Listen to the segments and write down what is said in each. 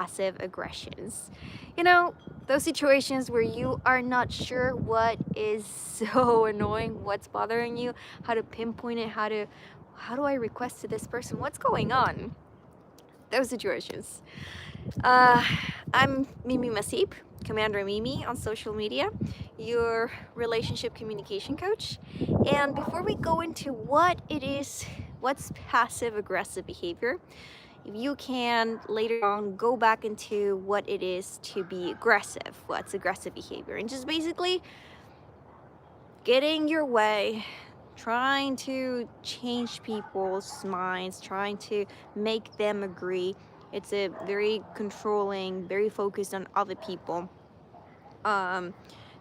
passive aggressions. You know, those situations where you are not sure what is so annoying, what's bothering you, how to pinpoint it, how do I request to this person, what's going on? Those situations. Uh, I'm Mimi Masip, Commander Mimi on social media, your relationship communication coach. And before we go into what it is, what's passive aggressive behavior, if you can later on go back into what it is to be aggressive, what's aggressive behavior, and just basically getting your way, trying to change people's minds, trying to make them agree. It's a very controlling, very focused on other people, um,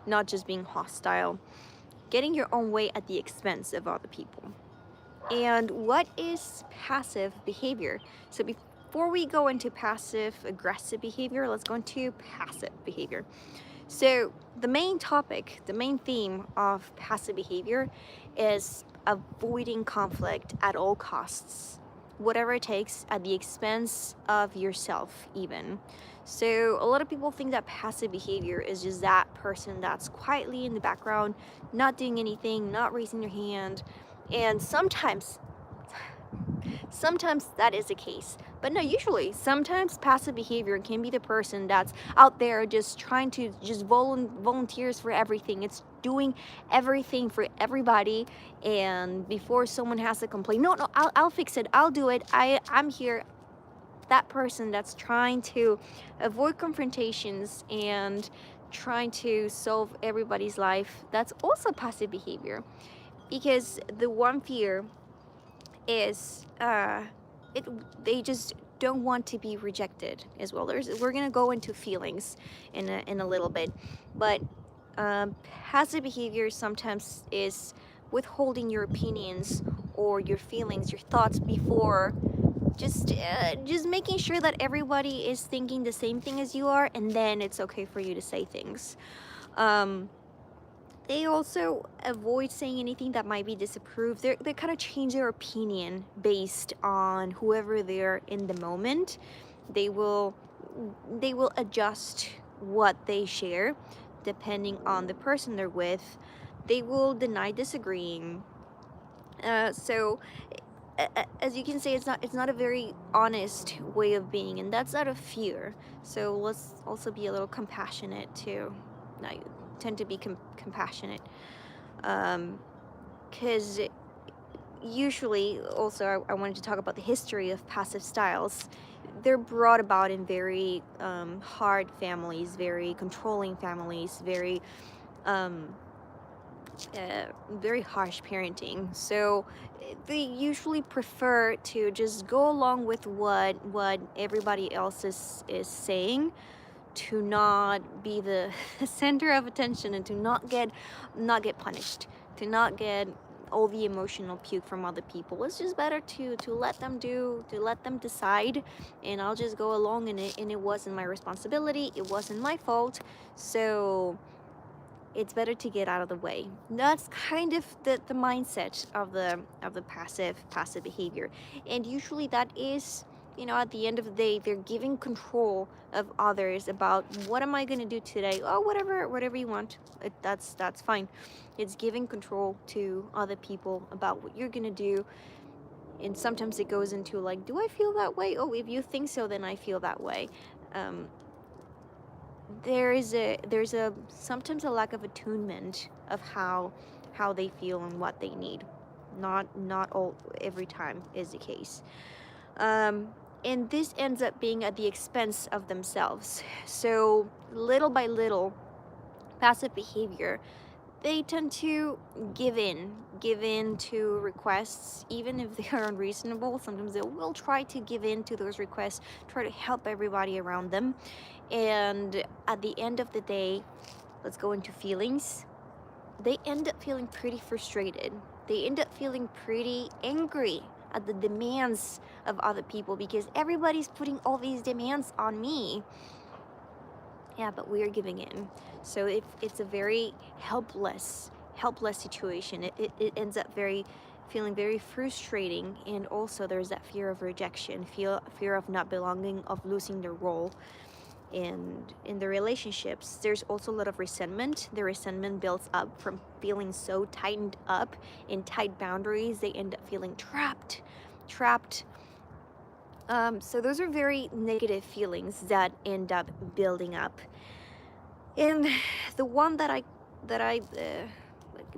not just being hostile, getting your own way at the expense of other people. And what is passive behavior? So before we go into passive aggressive behavior, let's go into passive behavior. So the main topic, the main theme of passive behavior is avoiding conflict at all costs, whatever it takes, at the expense of yourself even. So a lot of people think that passive behavior is just that person that's quietly in the background, not doing anything, not raising their hand. And sometimes that is the case, but no, usually sometimes passive behavior can be the person that's out there just trying to just volunteers for everything. It's doing everything for everybody, and before someone has to complain, no, I'll fix it, I'll do it, I'm here. That person that's trying to avoid confrontations and trying to solve everybody's life, that's also passive behavior, because the one fear is it they just don't want to be rejected as well. We're gonna go into feelings in a little bit, but passive behavior sometimes is withholding your opinions or your feelings, your thoughts before just making sure that everybody is thinking the same thing as you are, and then it's okay for you to say things. Um, they also avoid saying anything that might be disapproved. They kind of change their opinion based on whoever they're in the moment. They will they will adjust what they share depending on the person they're with. They will deny disagreeing. So as you can say, it's not a very honest way of being, and that's out of fear. So let's also be a little compassionate too. I tend to be compassionate, because usually also I wanted to talk about the history of passive styles. They're brought about in very hard families, very controlling families, um, very harsh parenting. So they usually prefer to just go along with what everybody else is saying, to not be the center of attention, and to not get punished, to not get all the emotional puke from other people. It's just better to let them decide, and I'll just go along in it, and it wasn't my responsibility, it wasn't my fault. So it's better to get out of the way. That's kind of the mindset of the passive behavior. And usually that is, at the end of the day, they're giving control of others about what am I going to do today. Oh, whatever you want. That's fine. It's giving control to other people about what you're going to do. And sometimes it goes into like, do I feel that way? Oh, if you think so, then I feel that way. um, there's a sometimes a lack of attunement of how they feel and what they need. Not all every time is the case. And this ends up being at the expense of themselves. So little by little, passive behavior, they tend to give in to requests, even if they are unreasonable. Sometimes they will try to give in to those requests, try to help everybody around them. And at the end of the day, let's go into feelings. They end up feeling pretty frustrated. They end up feeling pretty angry at the demands of other people, because everybody's putting all these demands on me. Yeah, but we are giving in. So if it's a very helpless situation, it ends up very feeling very frustrating, and also there's that fear of rejection, fear of not belonging, of losing their role. And in the relationships, there's also a lot of resentment. The resentment builds up from feeling so tightened up in tight boundaries. They end up feeling trapped. So those are very negative feelings that end up building up. And the one that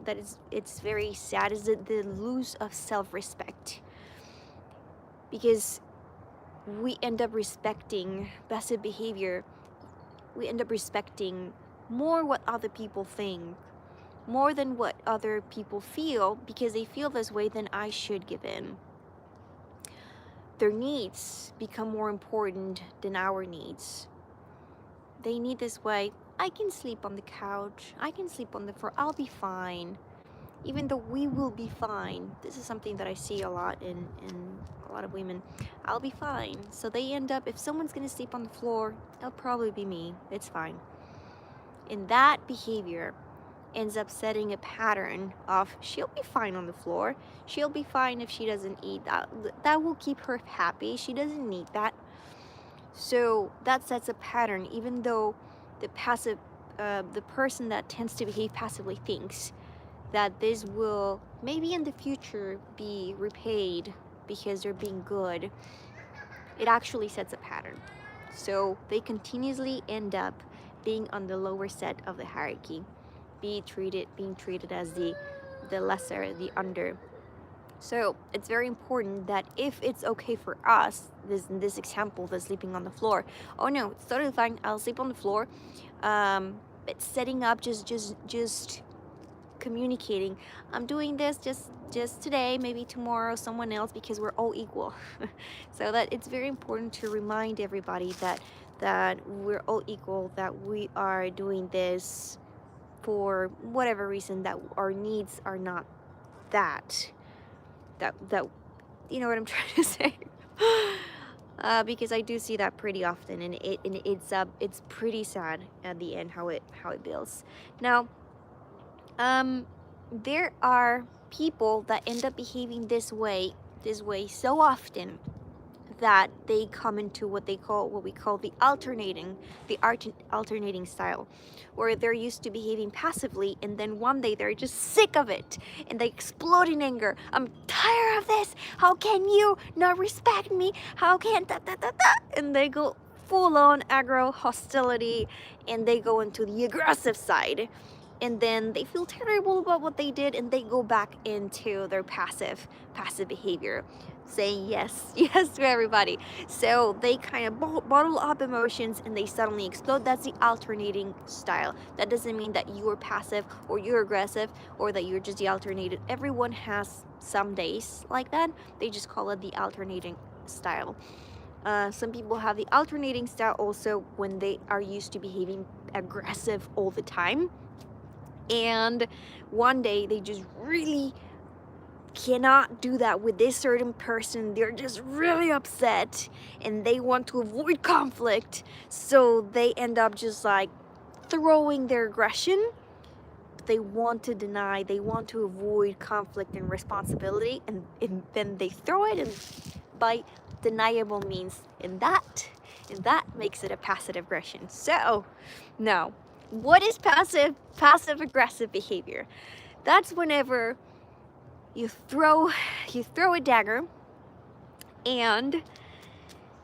is, it's very sad, is the lose of self-respect, because we end up respecting passive behavior. We end up respecting more what other people think, more than what other people feel, because they feel this way, then I should give in. Their needs become more important than our needs. They need this way. I can sleep on the couch, I can sleep on the floor, I'll be fine, even though we will be fine. This is something that I see a lot in a lot of women. I'll be fine. So they end up, if someone's gonna sleep on the floor, it'll probably be me, it's fine. And that behavior ends up setting a pattern of, she'll be fine on the floor, she'll be fine if she doesn't eat. That will keep her happy, she doesn't need that. So that sets a pattern, even though the person that tends to behave passively thinks that this will maybe in the future be repaid because they're being good. It actually sets a pattern. So they continuously end up being on the lower set of the hierarchy, being treated as the lesser, the under. So it's very important that if it's okay for us, this example, the sleeping on the floor, oh no, it's totally fine, I'll sleep on the floor. It's setting up, just communicating, I'm doing this just today, maybe tomorrow someone else, because we're all equal. So that it's very important to remind everybody that we're all equal, that we are doing this for whatever reason, that our needs are not that you know what I'm trying to say. Because I do see that pretty often, and it's pretty sad at the end how it builds. Now, there are people that end up behaving this way so often that they come into what we call the alternating style, where they're used to behaving passively, and then one day they're just sick of it and they explode in anger. I'm tired of this. How can you not respect me? How can and they go full on aggro hostility, and they go into the aggressive side. And then they feel terrible about what they did, and they go back into their passive behavior, saying yes to everybody. So they kind of bottle up emotions and they suddenly explode. That's the alternating style. That doesn't mean that you're passive or you're aggressive or that you're just the alternated. Everyone has some days like that. They just call it the alternating style. Some people have the alternating style also when they are used to behaving aggressive all the time, and one day they just really cannot do that with this certain person. They're just really upset and they want to avoid conflict, so they end up just like throwing their aggression. They want to deny, they want to avoid conflict and responsibility, and then they throw it, and by deniable means, and that makes it a passive aggression. So now, what is passive aggressive behavior? That's whenever you throw a dagger, and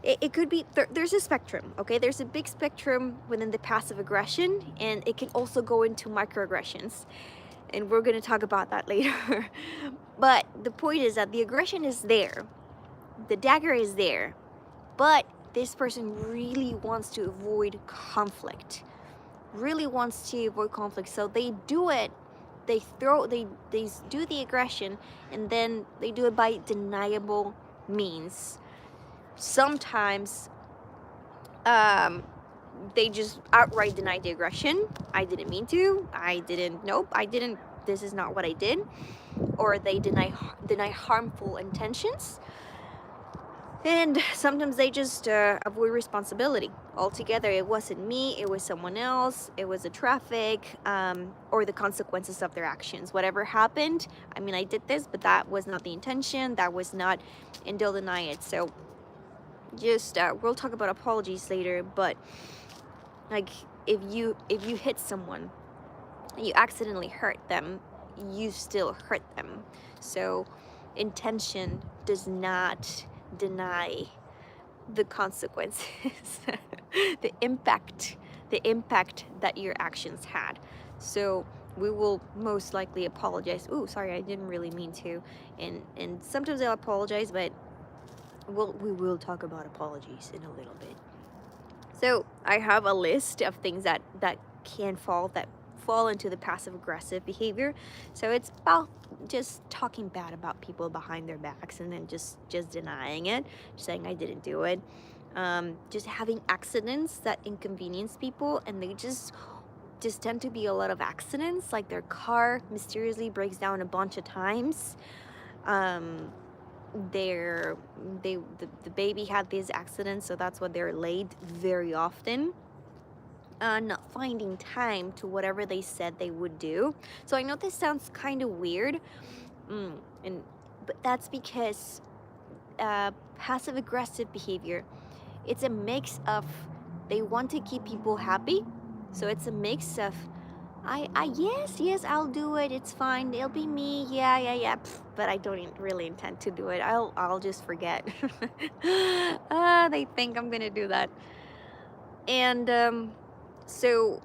it could be, there's a spectrum, okay? There's a big spectrum within the passive aggression, and it can also go into microaggressions, and we're going to talk about that later. But the point is that the aggression is there, the dagger is there, but this person really wants to avoid conflict, so they do it. They do the aggression, and then they do it by deniable means. Sometimes they just outright deny the aggression. I didn't mean to, nope, I didn't, this is not what I did. Or they deny harmful intentions. And sometimes they just avoid responsibility altogether. It wasn't me, it was someone else, it was the traffic, or the consequences of their actions. Whatever happened, I mean, I did this, but that was not the intention, that was not, and they'll deny it. So just we'll talk about apologies later, but like if you hit someone, you accidentally hurt them, you still hurt them. So intention does not deny the consequences, the impact, the impact that your actions had. So we will most likely apologize. Oh, sorry, I didn't really mean to. And sometimes I'll apologize, but we will talk about apologies in a little bit. So I have a list of things that can fall into the passive aggressive behavior. So it's about just talking bad about people behind their backs and then just denying it, saying I didn't do it. Just having accidents that inconvenience people, and they just tend to be a lot of accidents, like their car mysteriously breaks down a bunch of times. Um, they're the baby had these accidents, so that's why they're late very often. Not finding time to whatever they said they would do. So I know this sounds kind of weird, and but that's because passive aggressive behavior, it's a mix of, they want to keep people happy, so it's a mix of yes, I'll do it. It's fine. It'll be me. Yeah. But I don't really intend to do it. I'll just forget. They think I'm gonna do that, and so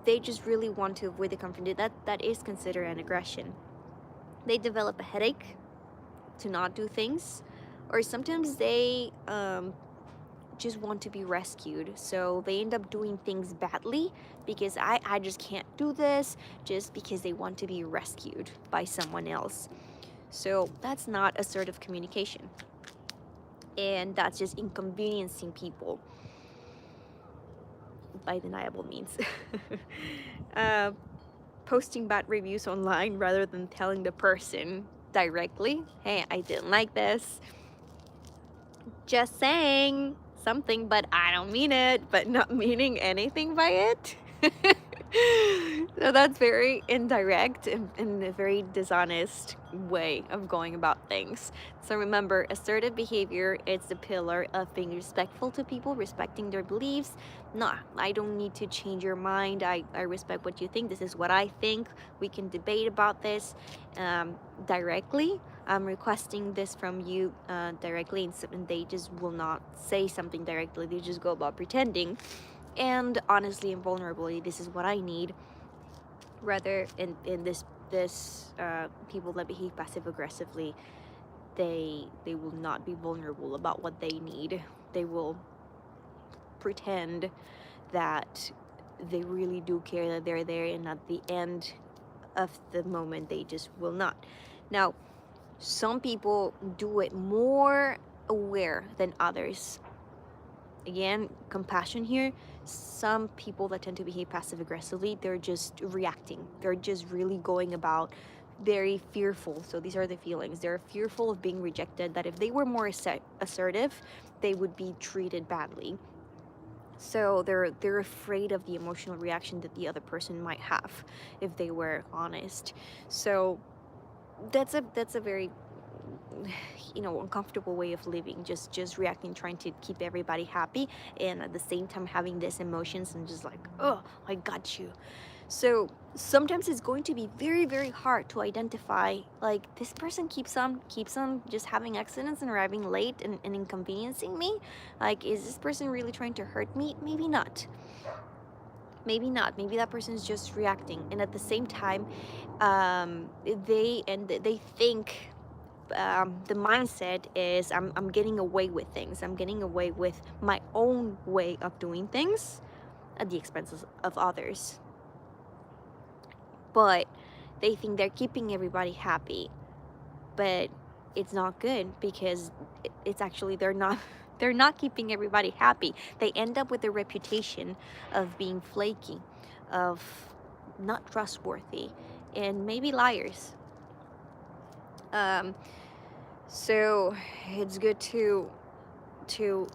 they just really want to avoid the confrontation. That is considered an aggression. They develop a headache to not do things, or sometimes they just want to be rescued. So they end up doing things badly because I just can't do this, just because they want to be rescued by someone else. So that's not assertive communication. And that's just inconveniencing people by deniable means. uh, Posting bad reviews online rather than telling the person directly, hey, I didn't like this. Just saying something, but I don't mean it, but not meaning anything by it. So that's very indirect and a very dishonest way of going about things. So remember, assertive behavior, it's the pillar of being respectful to people, respecting their beliefs. No, I don't need to change your mind. I respect what you think. This is what I think. We can debate about this directly. I'm requesting this from you directly, and they just will not say something directly. They just go about pretending. And honestly and vulnerability, this is what I need. Rather, in this people that behave passive aggressively, they will not be vulnerable about what they need. They will pretend that they really do care, that they're there, and at the end of the moment they just will not. Now, some people do it more aware than others. Again, compassion here. Some people that tend to behave passive aggressively, they're just reacting. They're just really going about very fearful. So these are the feelings. They're fearful of being rejected, that if they were more assertive, they would be treated badly. So they're afraid of the emotional reaction that the other person might have if they were honest. So that's a very uncomfortable way of living, just reacting, trying to keep everybody happy, and at the same time having these emotions and just like, oh, I got you. So sometimes it's going to be very, very hard to identify, like, this person keeps on just having accidents and arriving late and inconveniencing me. Like, is this person really trying to hurt me? Maybe not. Maybe that person is just reacting, and at the same time they think, the mindset is, I'm getting away with things. I'm getting away with my own way of doing things at the expenses of others. But they think they're keeping everybody happy. But it's not good, because it's actually, they're not keeping everybody happy. They end up with a reputation of being flaky, of not trustworthy, and maybe liars. So it's good to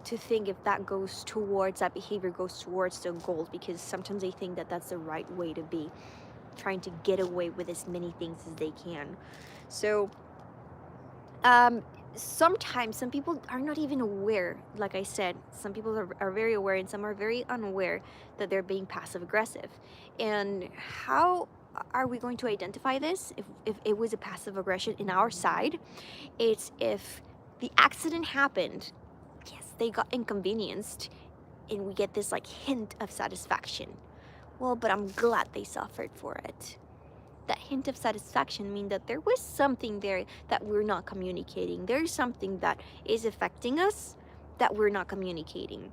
think if that goes towards, that behavior goes towards the goal, because sometimes they think that that's the right way to be, trying to get away with as many things as they can. So um sometimes some people are not even aware. Like I said, some people are very aware and some are very unaware that they're being passive aggressive. And how are we going to identify this? If it was a passive aggression in our side, it's if the accident happened, yes, they got inconvenienced, and we get this like hint of satisfaction. Well, but I'm glad they suffered for it. That hint of satisfaction means that there was something there that we're not communicating. There's something that is affecting us that we're not communicating.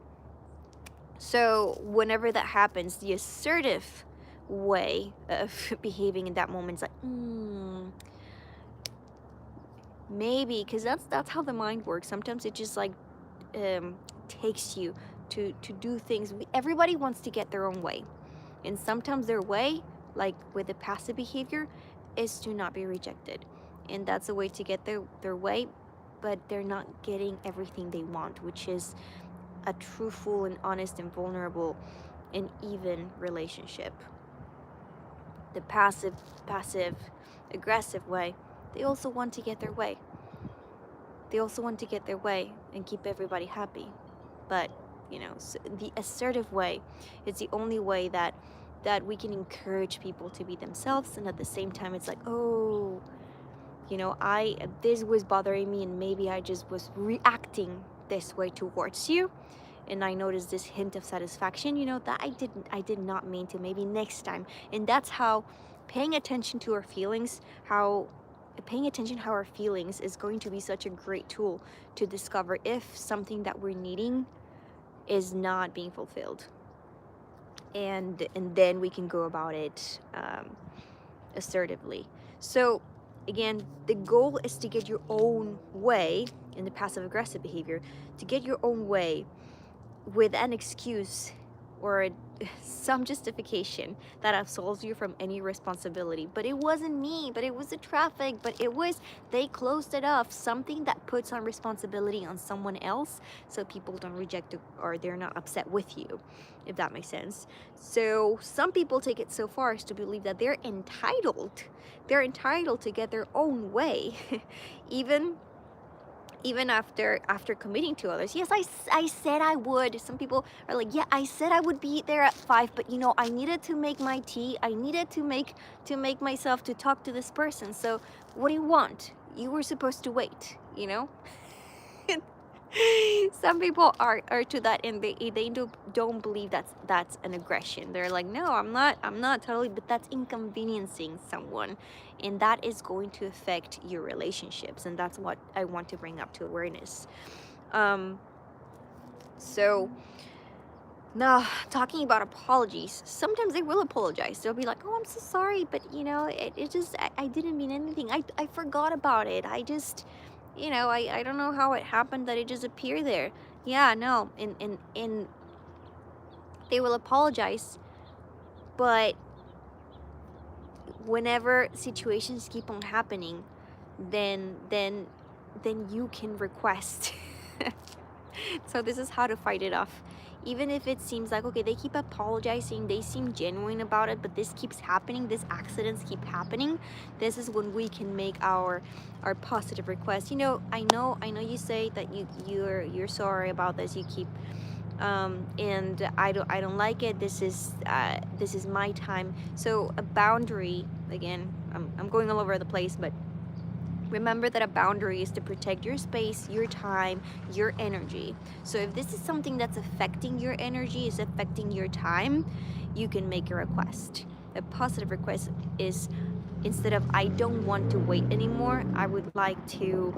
So whenever that happens, the assertive way of behaving in that moment is like, maybe, because that's how the mind works. Sometimes it just like um, takes you to do things. Everybody wants to get their own way, and sometimes their way, like with the passive behavior, is to not be rejected, and that's a way to get their way, but they're not getting everything they want, which is a truthful and honest and vulnerable and even relationship. The passive aggressive way, they also want to get their way. They also want to get their way and keep everybody happy. But, so the assertive way is the only way that we can encourage people to be themselves, and at the same time it's like, oh, I this was bothering me, and maybe I just was reacting this way towards you, and I noticed this hint of satisfaction, that I did not mean to, maybe next time. And that's how paying attention to our feelings, how paying attention how our feelings is going to be such a great tool to discover if something that we're needing is not being fulfilled, and then we can go about it assertively. So again, the goal is to get your own way in the passive aggressive behavior, to get your own way with an excuse or some justification that absolves you from any responsibility. But it wasn't me, but it was the traffic, but it was, they closed it off. Something that puts on responsibility on someone else, so people don't reject it or they're not upset with you, if that makes sense. So some people take it so far as to believe that they're entitled. They're entitled to get their own way, even after committing to others. Yes, I said I would. Some people are like, yeah, I said I would be there at 5, but I needed to make my tea. I needed to make myself to talk to this person. So what do you want? You were supposed to wait, Some people are to that, and they don't believe that's an aggression. They're like, no, I'm not totally, but that's inconveniencing someone, and that is going to affect your relationships, and that's what I want to bring up to awareness. So now, talking about apologies, sometimes they will apologize. They'll be like, oh, I'm so sorry, but it just, I didn't mean anything. I forgot about it. I just, I don't know how it happened that it just appeared there. Yeah, no, and they will apologize, but whenever situations keep on happening, then you can request. So this is how to fight it off. Even if it seems like, okay, they keep apologizing, they seem genuine about it, but this keeps happening, these accidents keep happening, this is when we can make our positive request. I know you say that you're sorry about this, you keep and I don't like it. This is my time. So a boundary, again, I'm going all over the place, but remember that a boundary is to protect your space, your time, your energy. So if this is something that's affecting your energy, is affecting your time, you can make a request. A positive request is, instead of I don't want to wait anymore, I would like to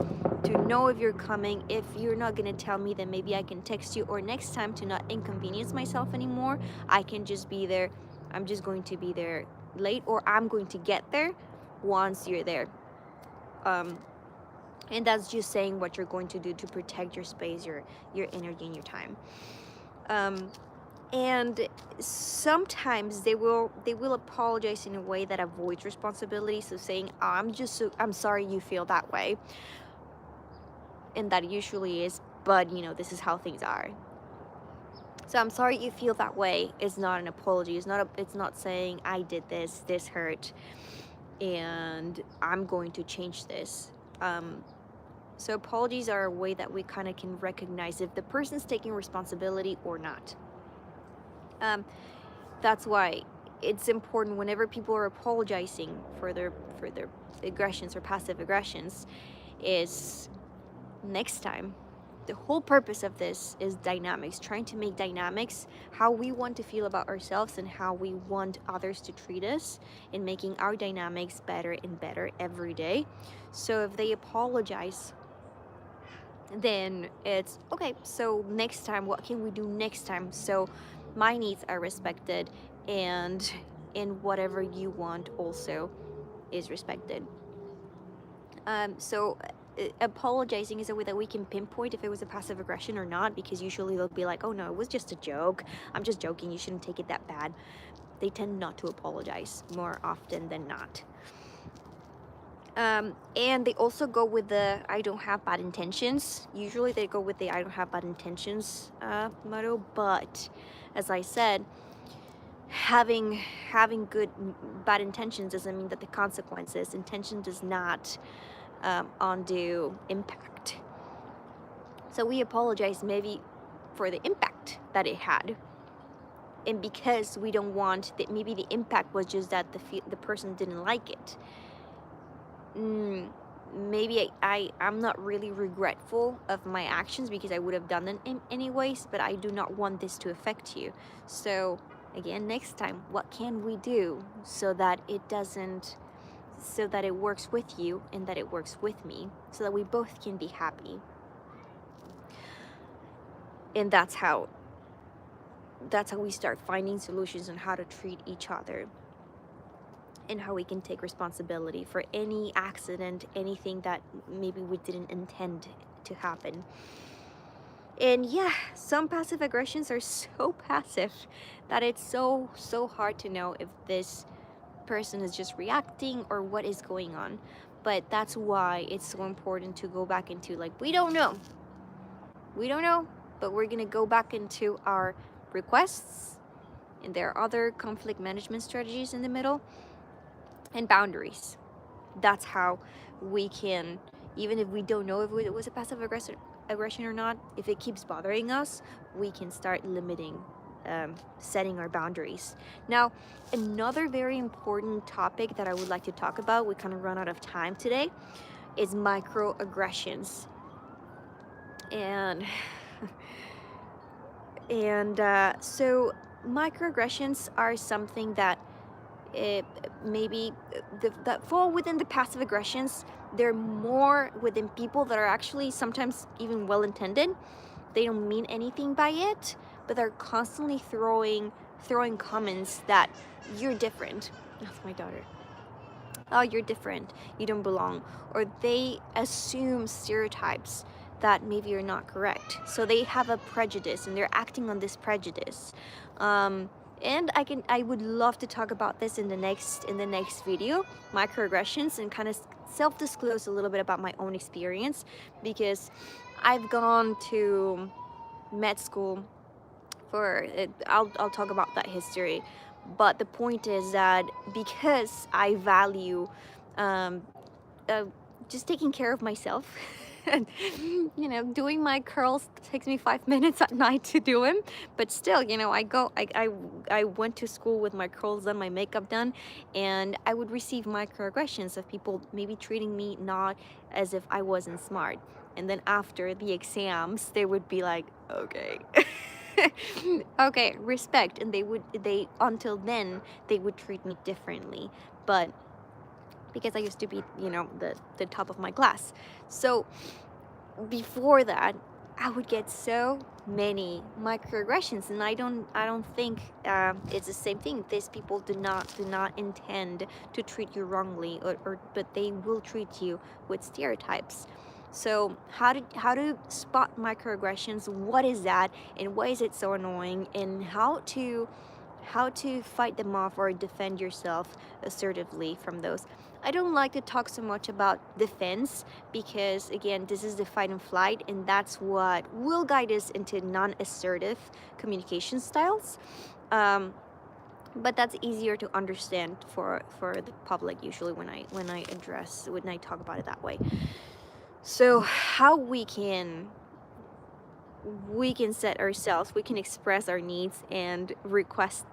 know if you're coming. If you're not going to tell me, then maybe I can text you, or next time, to not inconvenience myself anymore, I can just be there. I'm just going to be there late, or I'm going to get there once you're there. And that's just saying what you're going to do to protect your space, your energy, and your time. And sometimes they will apologize in a way that avoids responsibility. So saying, oh, I'm sorry you feel that way. and that usually is, but this is how things are. So I'm sorry you feel that way. It's not an apology. It's not saying I did this hurt, and I'm going to change this. So apologies are a way that we kind of can recognize if the person's taking responsibility or not. That's why it's important whenever people are apologizing for their aggressions or passive aggressions, is next time. The whole purpose of this is dynamics, trying to make dynamics how we want to feel about ourselves and how we want others to treat us, and making our dynamics better and better every day. So if they apologize, then it's okay, so next time, what can we do next time so my needs are respected, and in whatever you want also is respected. So apologizing is a way that we can pinpoint if it was a passive aggression or not, because usually they'll be like, oh no, it was just a joke, I'm just joking, you shouldn't take it that bad. They tend not to apologize more often than not. And they also go with the I don't have bad intentions. Usually they go with the I don't have bad intentions motto, but as I said, having good bad intentions doesn't mean that the consequences, intention does not undo impact. So we apologize maybe for the impact that it had, and because we don't want that, maybe the impact was just that the person didn't like it. Maybe I'm not really regretful of my actions because I would have done them anyways, but I do not want this to affect you. So again, next time, what can we do so that it doesn't, so that it works with you and that it works with me, so that we both can be happy? And that's how we start finding solutions on how to treat each other, and how we can take responsibility for any accident, anything that maybe we didn't intend to happen. And yeah, some passive aggressions are so passive that it's so hard to know if this person is just reacting or what is going on. But that's why it's so important to go back into, like, we don't know, but we're gonna go back into our requests, and there are other conflict management strategies in the middle, and boundaries. That's how we can, even if we don't know if it was a passive aggression or not, if it keeps bothering us, we can start limiting, setting our boundaries. Now, another very important topic that I would like to talk about, we kind of run out of time today, is microaggressions. And so microaggressions are something that maybe that fall within the passive aggressions. They're more within people that are actually sometimes even well-intended. They don't mean anything by it, but they're constantly throwing comments that you're different. That's my daughter. Oh, you're different, you don't belong. Or they assume stereotypes that maybe are not correct. So they have a prejudice and they're acting on this prejudice. And I would love to talk about this in the next video, microaggressions, and kind of self-disclose a little bit about my own experience, because I've gone to med school for it. I'll talk about that history, but the point is that because I value just taking care of myself, and doing my curls takes me 5 minutes at night to do them, but still, I went to school with my curls done, my makeup done, and I would receive microaggressions of people maybe treating me not as if I wasn't smart, and then after the exams they would be like, okay. Okay, respect, and they until then they would treat me differently, but because I used to be, the top of my class. So before that, I would get so many microaggressions, and I don't think it's the same thing. These people do not intend to treat you wrongly, but they will treat you with stereotypes. So how to spot microaggressions? What is that, and why is it so annoying? And how how to fight them off or defend yourself assertively from those. I don't like to talk so much about defense because, again, this is the fight and flight, and that's what will guide us into non-assertive communication styles. Um, but that's easier to understand for the public usually when I talk about it that way. So how we can set ourselves, we can express our needs and request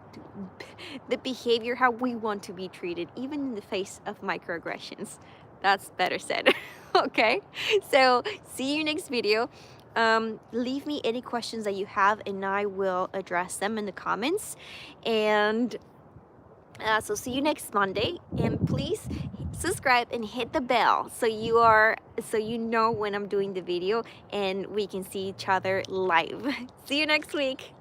the behavior how we want to be treated, even in the face of microaggressions. That's better said. Okay, so see you next video. Leave me any questions that you have and I will address them in the comments. And so see you next Monday, and please subscribe and hit the bell so you know when I'm doing the video and we can see each other live. See you next week.